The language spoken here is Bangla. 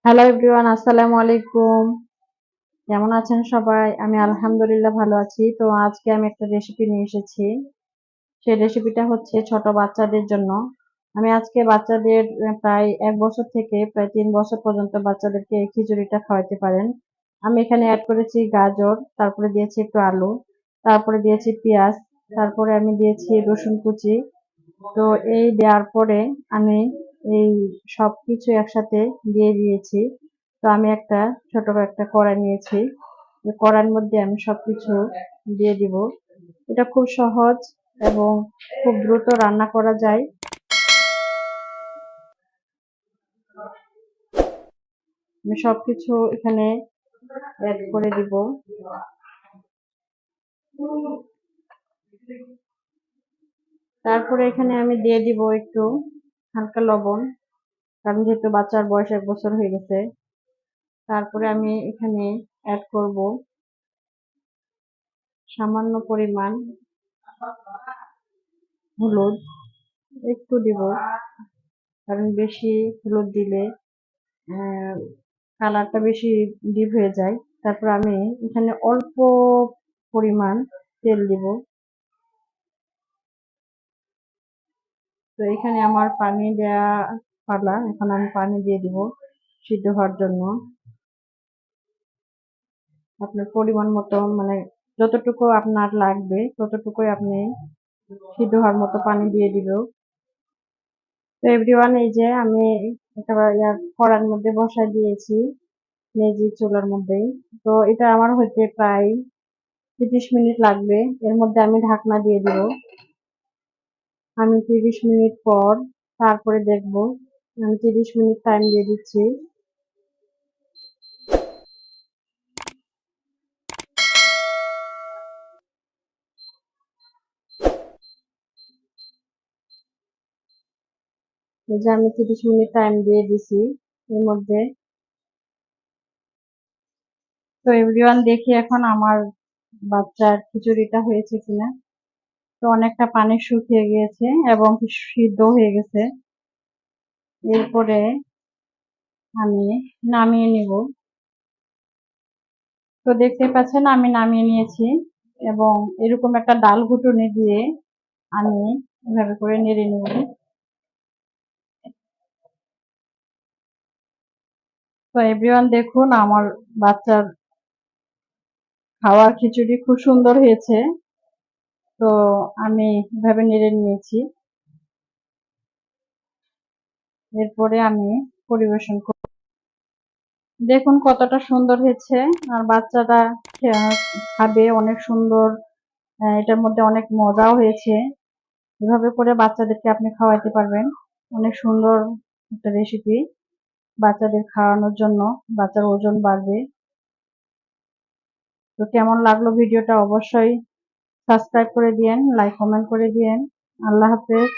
হ্যালো এভরিওয়ান, আসসালামু আলাইকুম। কেমন আছেন সবাই? আমি আলহামদুলিল্লাহ ভালো আছি। তো আজকে আমি একটা রেসিপি নিয়ে এসেছি। সেই রেসিপিটা হচ্ছে ছোট বাচ্চাদের জন্য। আমি আজকে বাচ্চাদের প্রায় ১ বছর থেকে প্রায় ৩ বছর পর্যন্ত বাচ্চাদেরকে এই খিচুড়িটা খাওয়াতে পারেন। আমি এখানে এড করেছি গাজর, তারপরে দিয়েছি একটু আলু, তারপরে দিয়েছি পেঁয়াজ, তারপরে আমি দিয়েছি রসুন কুচি। তো এই দেওয়ার পরে আমি এই সবকিছু একসাথে দিয়ে দিয়েছি। তো আমি ছোট একটা কড়াই নিয়েছি। ওই কড়াইর মধ্যে আমি সবকিছু দিয়ে দিব। এটা খুব সহজ এবং খুব দ্রুত রান্না করা যায়। আমি সবকিছু এখানে অ্যাড করে দিব। তারপরে এখানে আমি দিয়ে দিব একটু হালকা লবণ, কারণ যেহেতু বাচ্চার বয়স ১ বছর হয়ে গেছে। তারপরে আমি এখানে অ্যাড করব সামান্য পরিমাণ হলুদ, একটু দিব, কারণ বেশি হলুদ দিলে কালারটা বেশি ডিপ হয়ে যায়। তারপর আমি এখানে অল্প পরিমাণ তেল দিব। তো এখানে আমার পানি দেয়া পালা, এখন আমি পানি দিয়ে দিব সিদ্ধ হওয়ার জন্য। আপনার পরিমাণ মতো, মানে যতটুকু আপনার লাগবে ততটুকুই আপনি সিদ্ধ হওয়ার মতো পানি দিয়ে দিব। তো এভরিওয়ান, এই যে আমি একেবারে কড়ার মধ্যে বসায় দিয়েছি মেজি চুলার মধ্যেই। তো এটা আমার হইতে প্রায় ৩০ মিনিট লাগবে। এর মধ্যে আমি ঢাকনা দিয়ে দিব। আমি ৩০ মিনিট পর তারপরে দেখব। আমি ৩০ মিনিট টাইম দিয়ে দিচ্ছি। এই যে আমি ৩০ মিনিট টাইম দিয়ে দিছি এর মধ্যে। তো এভরিওয়ান, দেখি এখন আমার বাচ্চার খিচুড়িটা হয়েছে কিনা। তো অনেকটা পানি শুকিয়ে গিয়েছে এবং সিদ্ধ হয়ে গেছে। এরপরে আমি নামিয়ে নিব। তো দেখতে পাচ্ছেন আমি নামিয়ে নিয়েছি এবং এরকম একটা ডাল ঘুটুনি দিয়ে আমি এভাবে করে নেড়ে নিব। তো এভরিওয়ান, দেখুন আমার বাচ্চার খাওয়ার খিচুড়ি খুব সুন্দর হয়েছে। তো আমি এভাবে নেড়ে নিয়েছি। এরপরে আমি পরিবেশন করব। দেখুন কতটা সুন্দর হয়েছে। আর বাচ্চাটা খাবে অনেক সুন্দর। এটার মধ্যে অনেক মজাও হয়েছে। এভাবে করে বাচ্চাদেরকে আপনি খাওয়াতে পারবেন। অনেক সুন্দর একটা রেসিপি বাচ্চাদের খাওয়ানোর জন্য। বাচ্চার ওজন বাড়বে। তো কেমন লাগলো ভিডিওটা অবশ্যই সাবস্ক্রাইব করে দিয়েন, লাইক কমেন্ট করে দিয়েন। আল্লাহ হাফেজ।